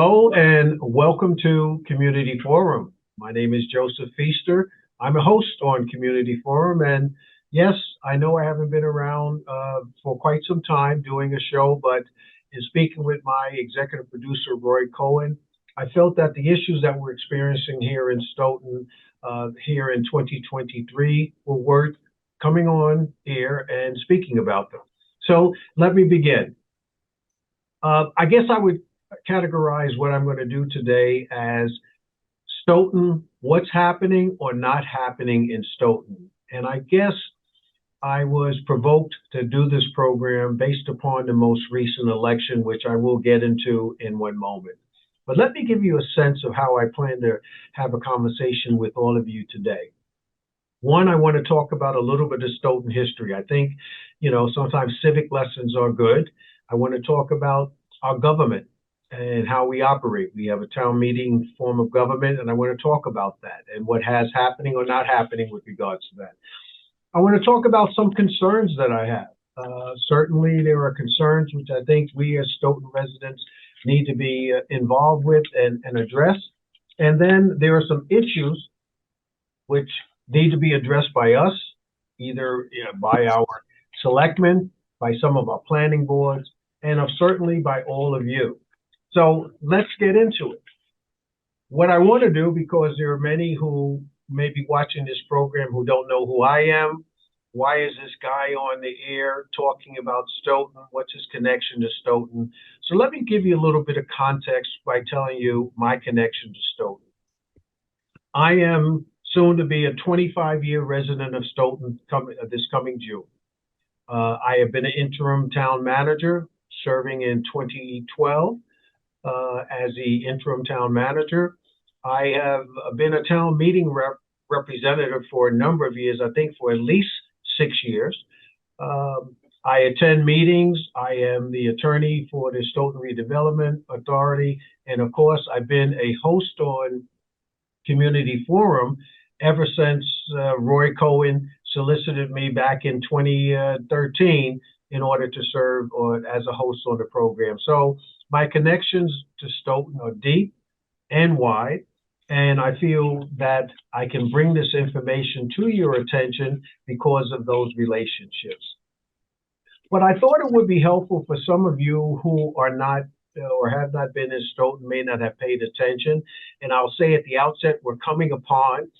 Hello and welcome to Community Forum. My name is Joseph Feaster. I'm a host on Community Forum, and yes, I know I haven't been around for quite some time doing a show, but in speaking with my executive producer, Roy Cohen, I felt that the issues that we're experiencing here in Stoughton here in 2023 were worth coming on air and speaking about them. So let me begin. I guess I would categorize what I'm going to do today as Stoughton, what's happening or not happening in Stoughton. And I guess I was provoked to do this program based upon the most recent election, which I will get into in one moment. But let me give you a sense of how I plan to have a conversation with all of you today. One, I want to talk about a little bit of Stoughton history. I think, sometimes civic lessons are good. I want to talk about our government and how we operate. We have a town meeting form of government, and I want to talk about that and what has happening or not happening with regards to that. I want to talk about some concerns that I have. Certainly, there are concerns which I think we as Stoughton residents need to be involved with and address. And then there are some issues which need to be addressed by us, either by our selectmen, by some of our planning boards, and certainly by all of you. So let's get into it. What I want to do, because there are many who may be watching this program who don't know who I am. Why is this guy on the air talking about Stoughton? What's his connection to Stoughton? So let me give you a little bit of context by telling you my connection to Stoughton. I am soon to be a 25-year resident of Stoughton this coming June. I have been an interim town manager, serving in 2012 as the interim town manager. I have been a town meeting representative for a number of years, I think for at least 6 years. I attend meetings. I am the attorney for the Stoughton Redevelopment Authority. And of course, I've been a host on Community Forum ever since Roy Cohen solicited me back in 2013 in order to serve as a host on the program. So my connections to Stoughton are deep and wide, and I feel that I can bring this information to your attention because of those relationships. But I thought it would be helpful for some of you who are not or have not been in Stoughton, may not have paid attention. And I'll say at the outset, we're coming upon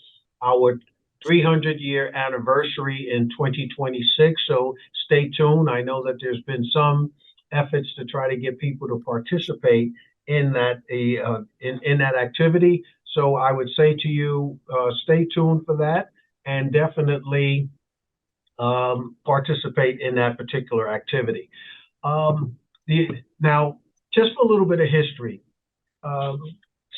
our 300-year anniversary in 2026. So stay tuned. I know that there's been some efforts to try to get people to participate in that in that activity. So I would say to you, stay tuned for that and definitely participate in that particular activity. Now, just a little bit of history.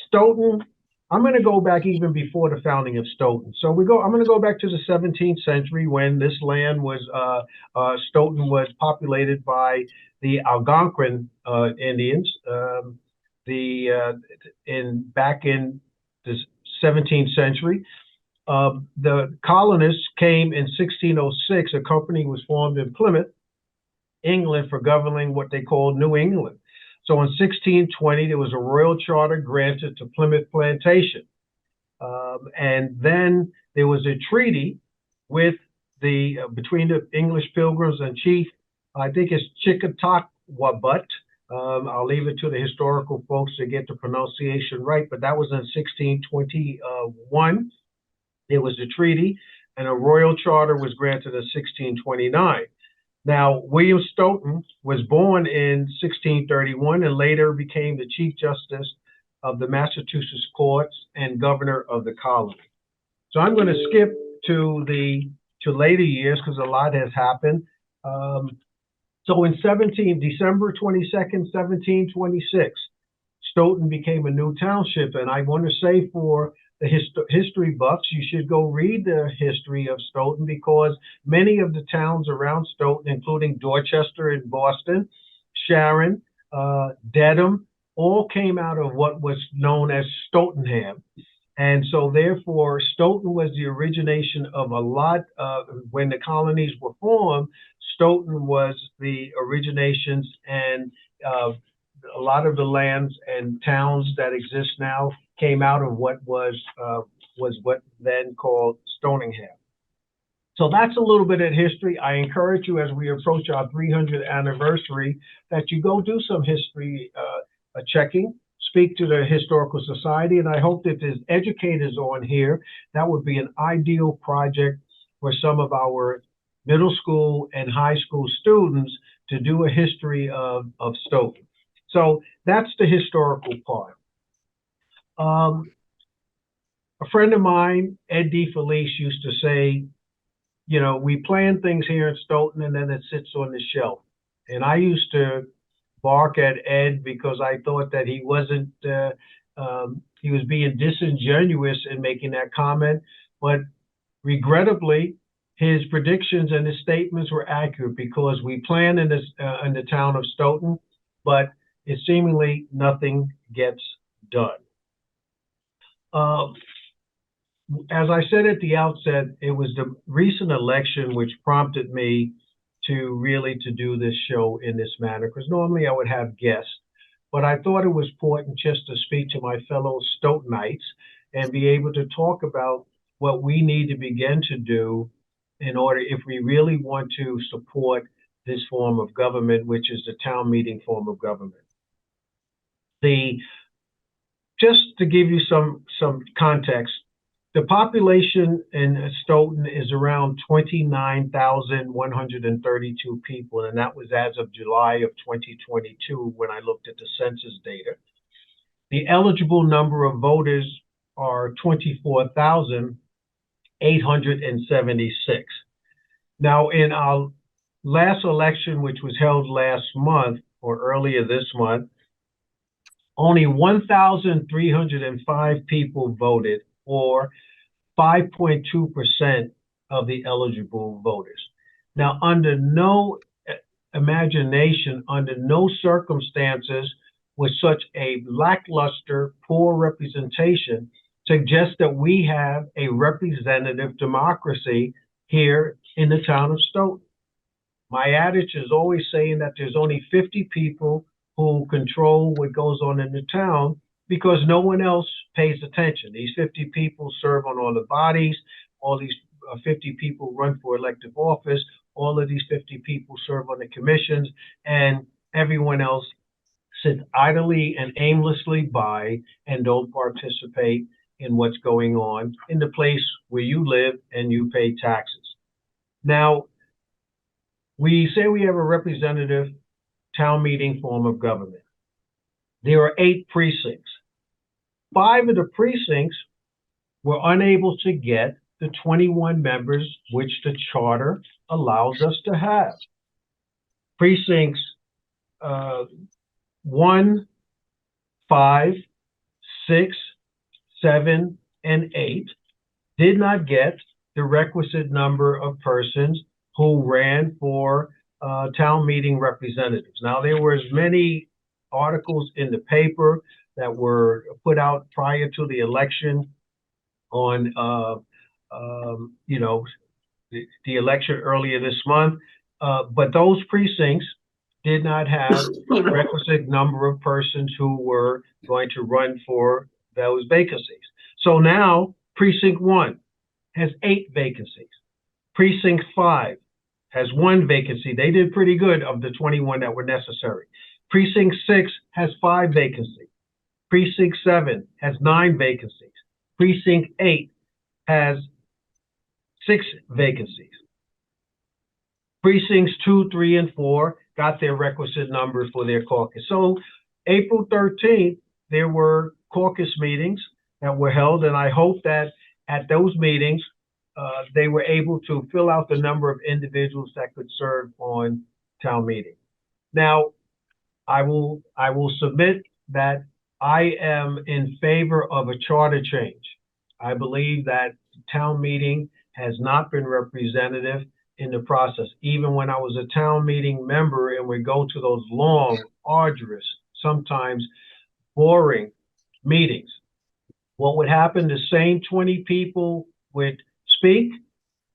Stoughton, I'm going to go back even before the founding of Stoughton. So I'm going to go back to the 17th century when this land was, Stoughton was populated by the Algonquin Indians. Back in the 17th century, the colonists came in 1606. A company was formed in Plymouth, England, for governing what they called New England. So in 1620, there was a royal charter granted to Plymouth Plantation. And then there was a treaty with between the English Pilgrims and Chief, I think it's Chickataquabut. I'll leave it to the historical folks to get the pronunciation right, but that was in 1621. There was a treaty, and a royal charter was granted in 1629. Now, William Stoughton was born in 1631 and later became the Chief Justice of the Massachusetts courts and governor of the colony. So I'm going to skip to later years because a lot has happened. So in December 22nd, 1726, Stoughton became a new township. And I want to say for the history buffs, you should go read the history of Stoughton because many of the towns around Stoughton, including Dorchester in Boston, Sharon, Dedham, all came out of what was known as Stoughtonham. And so therefore, Stoughton was the origination of a lot when the colonies were formed. Stoughton was the originations and a lot of the lands and towns that exist now came out of what was what then called Stoningham. So that's a little bit of history. I encourage you as we approach our 300th anniversary that you go do some history checking, speak to the Historical Society, and I hope that there's educators on here. That would be an ideal project for some of our middle school and high school students to do a history of Stoughton. So that's the historical part. A friend of mine, Ed DeFelice, used to say, you know, we plan things here in Stoughton and then it sits on the shelf. And I used to bark at Ed because I thought that he wasn't, he was being disingenuous in making that comment. But regrettably, his predictions and his statements were accurate because we plan in the town of Stoughton, but it seemingly nothing gets done. As I said at the outset, it was the recent election which prompted me to do this show in this manner, because normally I would have guests, but I thought it was important just to speak to my fellow Stoughtonites and be able to talk about what we need to begin to do in order, if we really want to support this form of government, which is the town meeting form of government. Just to give you some context, the population in Stoughton is around 29,132 people, and that was as of July of 2022 when I looked at the census data. The eligible number of voters are 24,876. Now, in our last election, which was held last month or earlier this month, only 1,305 people voted, or 5.2% of the eligible voters. Now, under no imagination, under no circumstances, with such a lackluster, poor representation suggests that we have a representative democracy here in the town of Stoughton. My adage is always saying that there's only 50 people who control what goes on in the town, because no one else pays attention. These 50 people serve on all the bodies, all these 50 people run for elective office, all of these 50 people serve on the commissions, and everyone else sits idly and aimlessly by and don't participate in what's going on in the place where you live and you pay taxes. Now, we say we have a representative town meeting form of government. There are 8 precincts. 5 of the precincts were unable to get the 21 members which the charter allows us to have. Precincts 1, 5, 6, 7, and 8 did not get the requisite number of persons who ran for town meeting representatives. Now, there were as many articles in the paper that were put out prior to the election on, you know, the election earlier this month, but those precincts did not have the requisite number of persons who were going to run for those vacancies. So now Precinct 1 has 8 vacancies. Precinct 5 has 1 vacancy. They did pretty good of the 21 that were necessary. Precinct 6 has 5 vacancies. Precinct 7 has 9 vacancies. Precinct 8 has 6 vacancies. Precincts 2, 3, and 4 got their requisite numbers for their caucus. So April 13th, there were caucus meetings that were held, and I hope that at those meetings, they were able to fill out the number of individuals that could serve on town meeting. Now, I will submit that I am in favor of a charter change. I believe that town meeting has not been representative in the process. Even when I was a town meeting member and we go to those long, arduous, sometimes boring meetings, what would happen, the same 20 people would speak,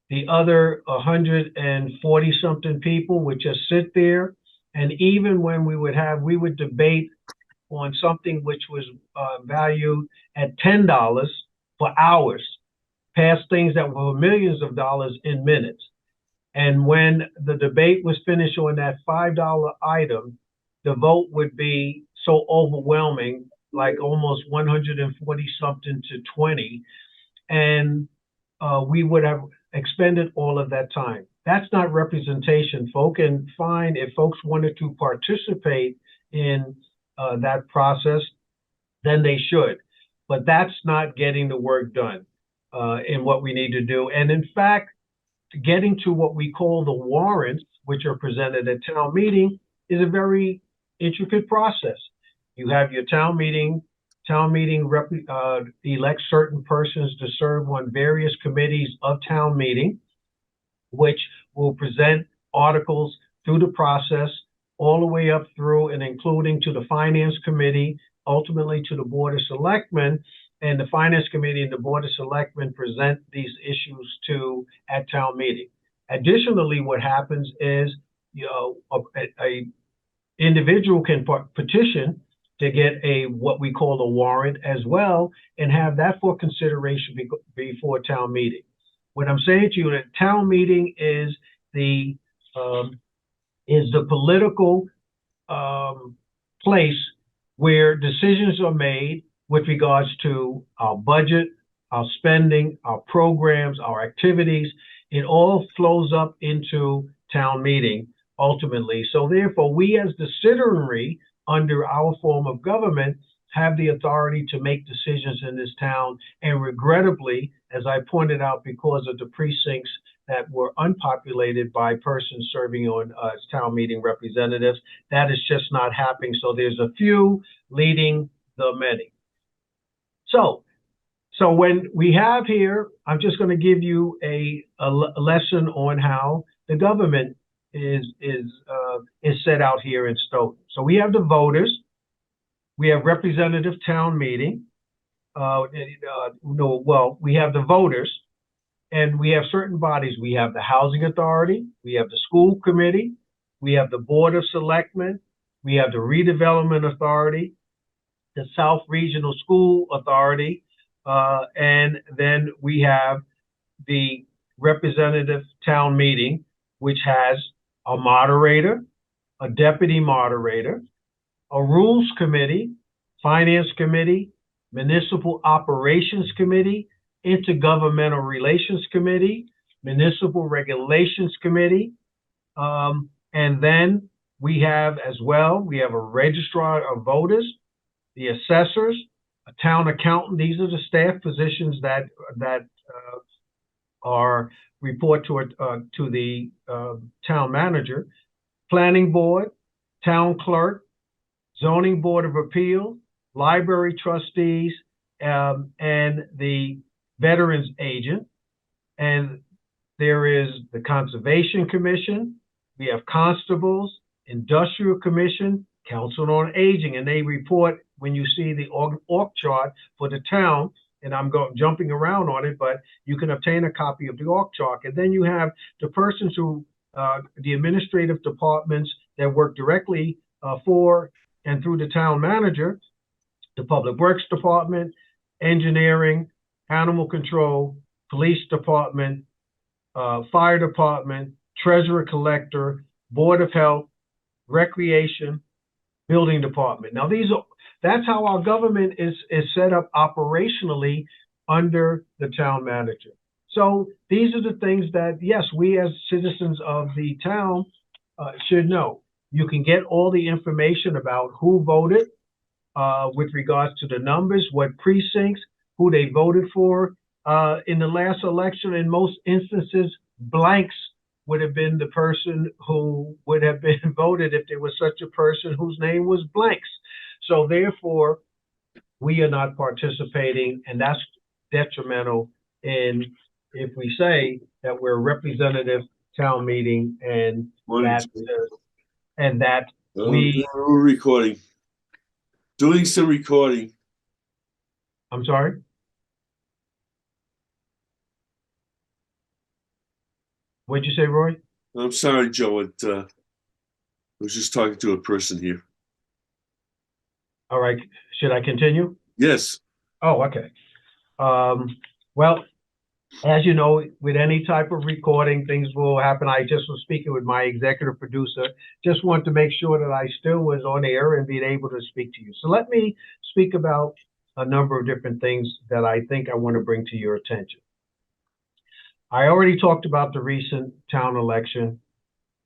the other 140 something people would just sit there And even when we would debate on something which was valued at $10 for hours, past things that were millions of dollars in minutes. And when the debate was finished on that $5 item, the vote would be so overwhelming, like almost 140 something to 20. And we would have expended all of that time. That's not representation. Folk can find if folks wanted to participate in that process, then they should. But that's not getting the work done in what we need to do. And in fact, getting to what we call the warrants, which are presented at town meeting, is a very intricate process. You have your town meeting. Town meeting elects certain persons to serve on various committees of town meeting, which will present articles through the process all the way up through and including to the Finance Committee, ultimately to the Board of Selectmen. And the Finance Committee and the Board of Selectmen present these issues at town meeting. Additionally, what happens is, a individual can petition to get what we call a warrant as well, and have that for consideration before town meeting. What I'm saying to you, that town meeting is the political place where decisions are made with regards to our budget, our spending, our programs, our activities. It all flows up into town meeting ultimately. So therefore, we as the citizenry under our form of government have the authority to make decisions in this town. And regrettably, as I pointed out, because of the precincts that were unpopulated by persons serving on as town meeting representatives, that is just not happening. So there's a few leading the many. So when we have here, I'm just going to give you a lesson on how the government is set out here in Stoughton. So we have the voters, we have representative town meeting. We have the voters, and we have certain bodies. We have the Housing Authority, we have the School Committee, we have the Board of Selectmen, we have the Redevelopment Authority, the South Regional School Authority, and then we have the representative town meeting, which has a moderator, a deputy moderator, a rules committee, finance committee, municipal operations committee, intergovernmental relations committee, municipal regulations committee, and then we have as well, we have a registrar of voters, the assessors, a town accountant. These are the staff positions that are report to the town manager, planning board, town clerk, zoning board of appeal, library trustees, and the veterans agent. And there is the Conservation Commission. We have constables, Industrial Commission, Council on Aging, and they report when you see the org chart for the town. And I'm jumping around on it, but you can obtain a copy of the org chart. And then you have the persons who, the administrative departments that work directly for and through the town manager, the Public Works Department, engineering, animal control, police department, fire department, treasurer collector, board of health, recreation, building department. Now that's how our government is set up operationally under the town manager. So these are the things that, yes, we as citizens of the town should know. You can get all the information about who voted with regards to the numbers, what precincts, who they voted for. In the last election, in most instances, blanks would have been the person who would have been voted if there was such a person whose name was blanks. So therefore, we are not participating, and that's detrimental in if we say that we're a representative town meeting and that we recording, doing some recording. I'm sorry. What'd you say, Roy? I'm sorry, Joe. was just talking to a person here. All right, should I continue? Yes. Oh, okay. Well, as you know, with any type of recording, things will happen. I just was speaking with my executive producer. Just wanted to make sure that I still was on air and being able to speak to you. So let me speak about a number of different things that I think I want to bring to your attention. I already talked about the recent town election.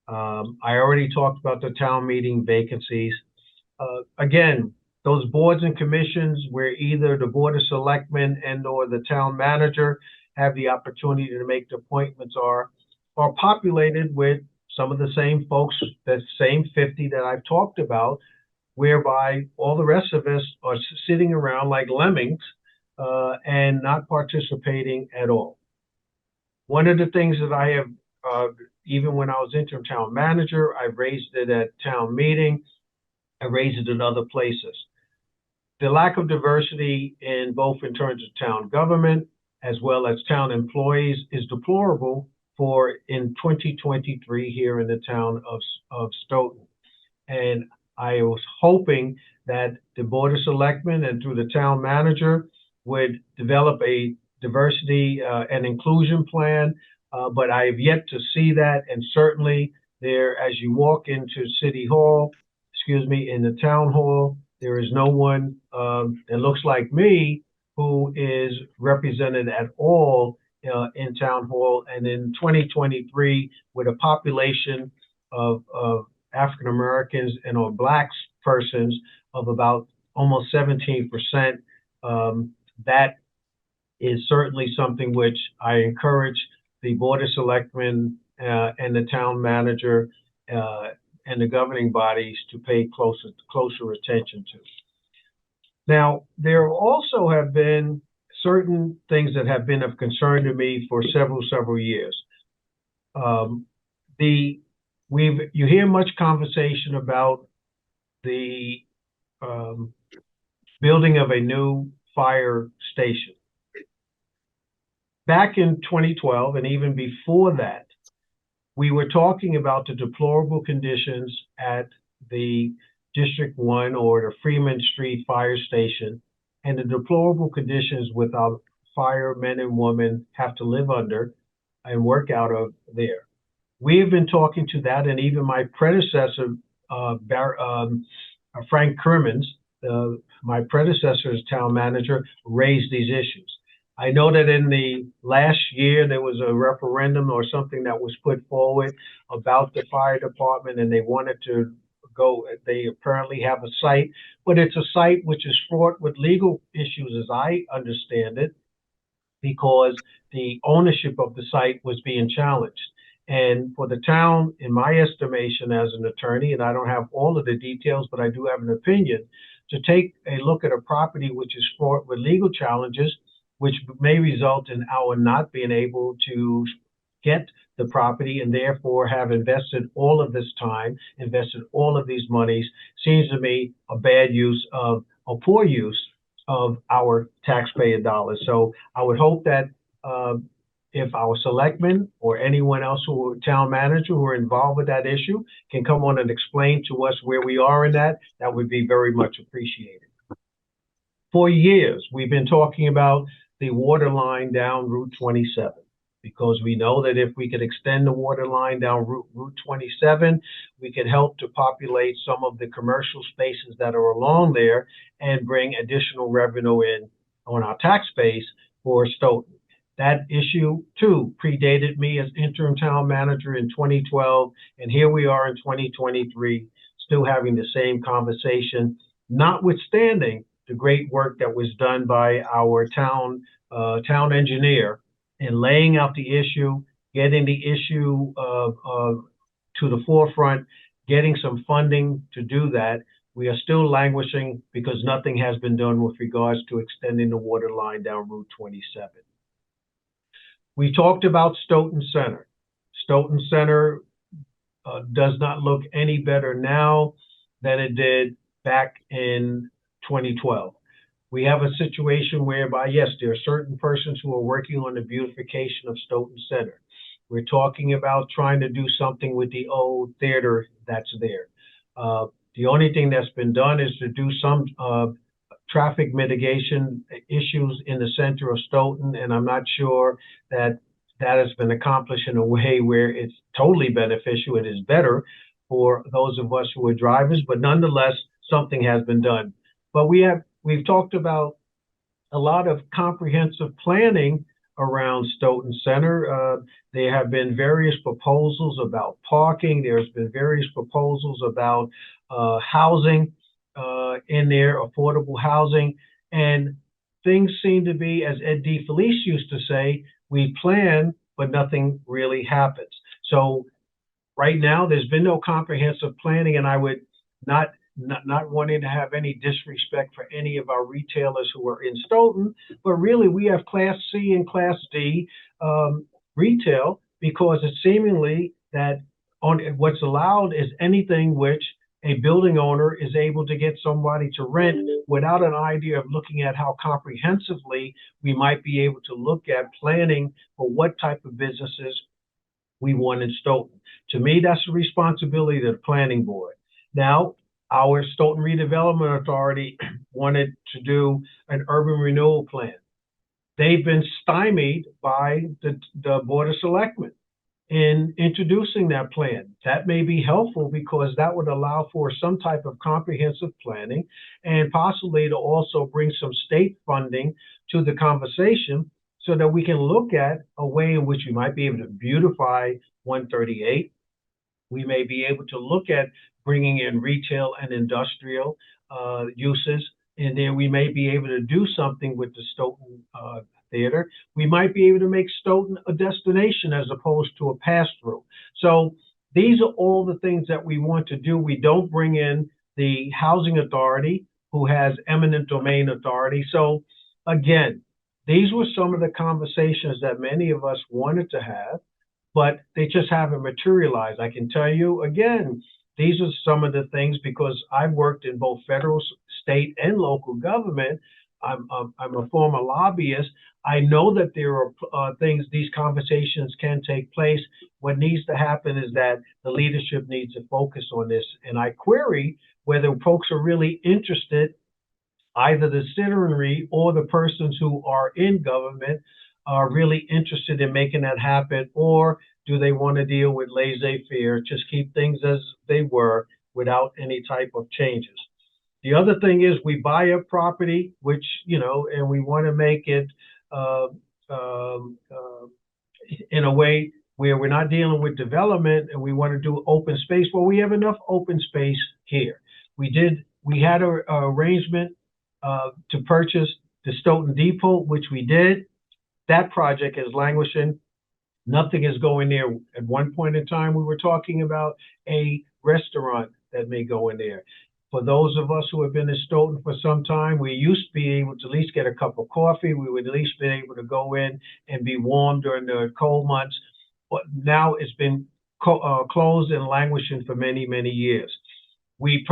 I already talked about the town meeting vacancies. Again, those boards and commissions where either the Board of Selectmen and or the town manager have the opportunity to make the appointments are populated with some of the same folks, the same 50 that I've talked about, whereby all the rest of us are sitting around like lemmings and not participating at all. One of the things that I have, even when I was interim town manager, I raised it at town meeting, I raised it in other places. The lack of diversity in both in terms of town government as well as town employees is deplorable for in 2023 here in the town of Stoughton. And I was hoping that the Board of Selectmen and through the town manager would develop a diversity and inclusion plan, but I have yet to see that. And certainly there, as you walk into City Hall, in the town hall, there is no one that looks like me who is represented at all in town hall. And in 2023, with a population of African Americans and or Blacks persons of about almost 17%, that is certainly something which I encourage the Board of Selectmen and the town manager and the governing bodies to pay closer attention to. Now, there also have been certain things that have been of concern to me for several years. You hear much conversation about the building of a new fire station. Back in 2012, and even before that, we were talking about the deplorable conditions at the District 1 or the Freeman Street Fire Station and the deplorable conditions with our firemen and women have to live under and work out of there. We have been talking to that, and even my predecessor, Frank Kermans, my predecessor as town manager, raised these issues. I know that in the last year, there was a referendum or something that was put forward about the fire department, and they wanted to go, they apparently have a site, but it's a site which is fraught with legal issues as I understand it, because the ownership of the site was being challenged. And for the town, in my estimation as an attorney, and I don't have all of the details, but I do have an opinion, to take a look at a property which is fraught with legal challenges, which may result in our not being able to get the property and therefore have invested all of this time, invested all of these monies, seems to me a bad use of, a poor use of our taxpayer dollars. So I would hope that if our selectmen or anyone else who town manager who are involved with that issue can come on and explain to us where we are in that, that would be very much appreciated. For years, we've been talking about the water line down Route 27, because we know that if we could extend the water line down Route 27, we could help to populate some of the commercial spaces that are along there and bring additional revenue in on our tax base for Stoughton. That issue, too, predated me as interim town manager in 2012, and here we are in 2023, still having the same conversation, notwithstanding the great work that was done by our town engineer in laying out the issue, getting the issue to the forefront, getting some funding to do that. We are still languishing because nothing has been done with regards to extending the water line down Route 27. We talked about Stoughton Center. Stoughton Center does not look any better now than it did back in 2012. We have a situation whereby, yes, there are certain persons who are working on the beautification of Stoughton Center. We're talking about trying to do something with the old theater that's there. The only thing that's been done is to do some traffic mitigation issues in the center of Stoughton, and I'm not sure that that has been accomplished in a way where it's totally beneficial. It is better for those of us who are drivers, but nonetheless, something has been done. But we've talked about a lot of comprehensive planning around Stoughton Center. There have been various proposals about parking. There's been various proposals about housing in there, affordable housing. And things seem to be, as Ed DeFelice used to say, we plan, but nothing really happens. So right now, there's been no comprehensive planning, and I would not wanting to have any disrespect for any of our retailers who are in Stoughton, but really we have Class C and Class D retail, because it's seemingly that on what's allowed is anything which a building owner is able to get somebody to rent without an idea of looking at how comprehensively we might be able to look at planning for what type of businesses we want in Stoughton. To me, that's the responsibility of the planning board. Now, our Stoughton Redevelopment Authority wanted to do an urban renewal plan. They've been stymied by the Board of Selectmen in introducing that plan. That may be helpful because that would allow for some type of comprehensive planning and possibly to also bring some state funding to the conversation so that we can look at a way in which we might be able to beautify 138. We may be able to look at bringing in retail and industrial uses, and then we may be able to do something with the Stoughton Theater. We might be able to make Stoughton a destination as opposed to a pass-through. So these are all the things that we want to do. We don't bring in the Housing Authority, who has eminent domain authority. So again, these were some of the conversations that many of us wanted to have, but they just haven't materialized. I can tell you again, these are some of the things, because I've worked in both federal, state, and local government. I'm a former lobbyist. I know that there are things, these conversations can take place. What needs to happen is that the leadership needs to focus on this. And I query whether folks are really interested, either the citizenry or the persons who are in government are really interested in making that happen, or do they want to deal with laissez-faire, just keep things as they were without any type of changes? The other thing is we buy a property, which, and we want to make it in a way where we're not dealing with development, and we want to do open space. Well, we have enough open space here. We had an arrangement to purchase the Stoughton Depot, which we did. That project is languishing. Nothing is going there. At one point in time, we were talking about a restaurant that may go in there. For those of us who have been in Stoughton for some time, we used to be able to at least get a cup of coffee. We would at least be able to go in and be warm during the cold months. But now it's been closed and languishing for many, many years. We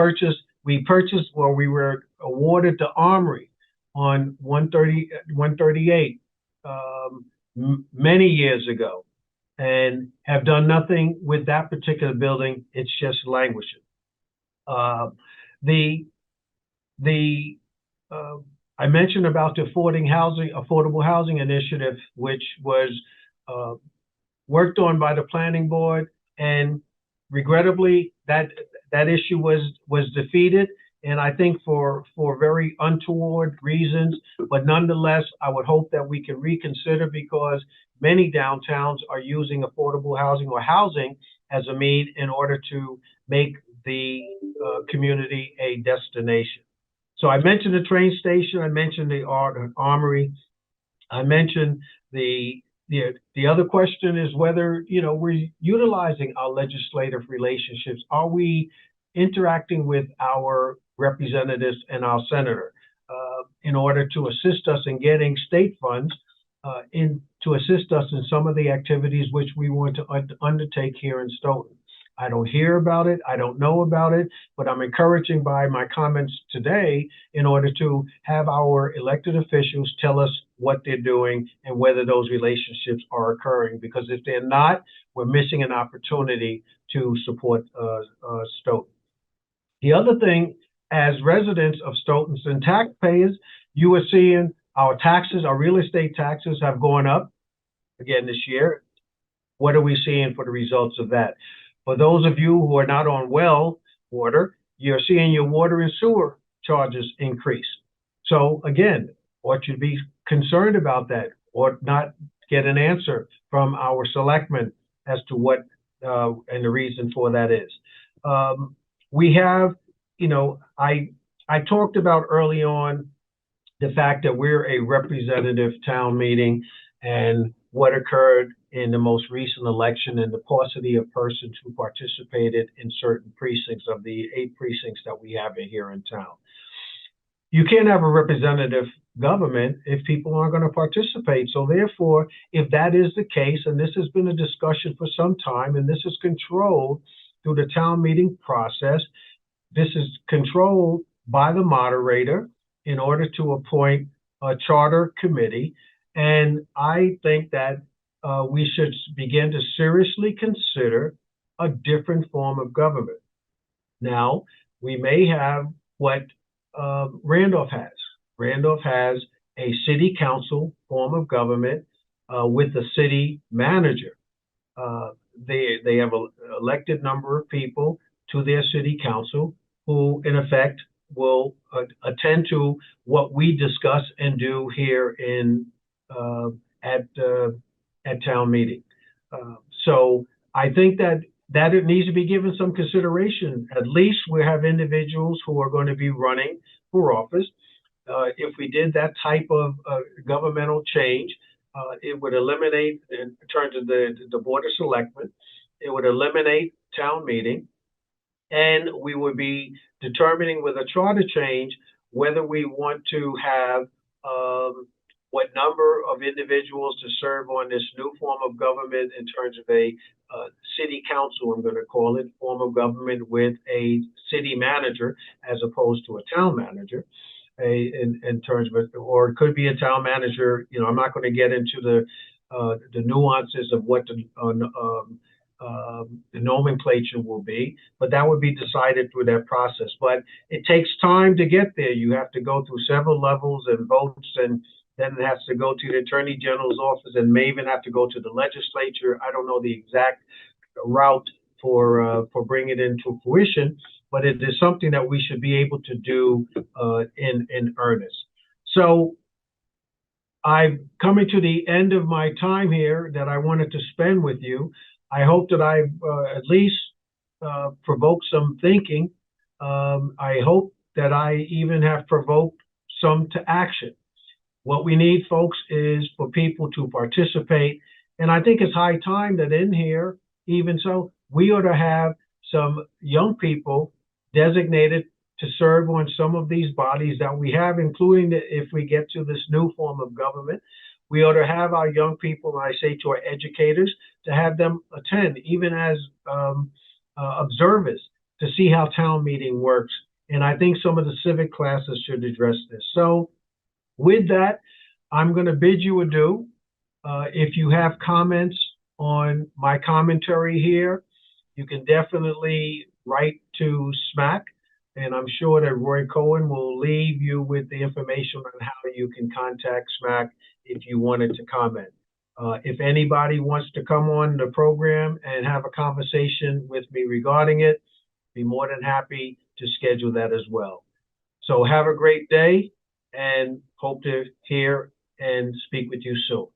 were awarded the Armory on 138 many years ago, and have done nothing with that particular building. It's just languishing. I mentioned about the affordable housing initiative, which was worked on by the planning board, and regrettably that issue was defeated, and I think for very untoward reasons. But nonetheless, I would hope that we can reconsider, because many downtowns are using affordable housing or housing as a means in order to make the community a destination. So I mentioned the train station, I mentioned the Armory, I mentioned the other question is whether we're utilizing our legislative relationships. Are we interacting with our representatives and our senator in order to assist us in getting state funds to assist us in some of the activities which we want to undertake here in Stoughton? I don't hear about it. I don't know about it, but I'm encouraging by my comments today in order to have our elected officials tell us what they're doing and whether those relationships are occurring, because if they're not, we're missing an opportunity to support Stoughton. The other thing, as residents of Stoughton and taxpayers, you are seeing our taxes, our real estate taxes have gone up again this year. What are we seeing for the results of that? For those of you who are not on well water, you're seeing your water and sewer charges increase. So again, ought you to be concerned about that or not get an answer from our selectmen as to what and the reason for that is. We have, I talked about early on the fact that we're a representative town meeting and what occurred in the most recent election and the paucity of persons who participated in certain precincts of the 8 precincts that we have here in town. You can't have a representative government if people aren't going to participate. So therefore, if that is the case, and this has been a discussion for some time, and this is controlled through the town meeting process, this is controlled by the moderator in order to appoint a charter committee. And I think that we should begin to seriously consider a different form of government. Now, we may have what Randolph has. Randolph has a city council form of government with a city manager. They have an elected number of people to their city council who, in effect, will attend to what we discuss and do here in at town meeting. So I think that it needs to be given some consideration. At least we have individuals who are going to be running for office. If we did that type of governmental change, it would eliminate, in terms of the Board of Selectmen, it would eliminate town meeting, and we would be determining with a charter change whether we want to have what number of individuals to serve on this new form of government in terms of a city council, I'm going to call it, form of government with a city manager as opposed to a town manager. In terms of it, or it could be a town manager. I'm not going to get into the nuances of what the nomenclature will be, but that would be decided through that process. But it takes time to get there. You have to go through several levels and votes, and then it has to go to the Attorney General's office, and may even have to go to the legislature. I don't know the exact route for bringing it into fruition, but it is something that we should be able to do in earnest. So I'm coming to the end of my time here that I wanted to spend with you. I hope that I've at least provoked some thinking. I hope that I even have provoked some to action. What we need, folks, is for people to participate. And I think it's high time that in here, even so, we ought to have some young people designated to serve on some of these bodies that we have, including if we get to this new form of government. We ought to have our young people, and I say to our educators, to have them attend, even as observers, to see how town meeting works. And I think some of the civic classes should address this. So with that, I'm going to bid you adieu. If you have comments on my commentary here, you can definitely write to SMAC, and I'm sure that Roy Cohen will leave you with the information on how you can contact SMAC if you wanted to comment. If anybody wants to come on the program and have a conversation with me regarding it, be more than happy to schedule that as well. So have a great day, and hope to hear and speak with you soon.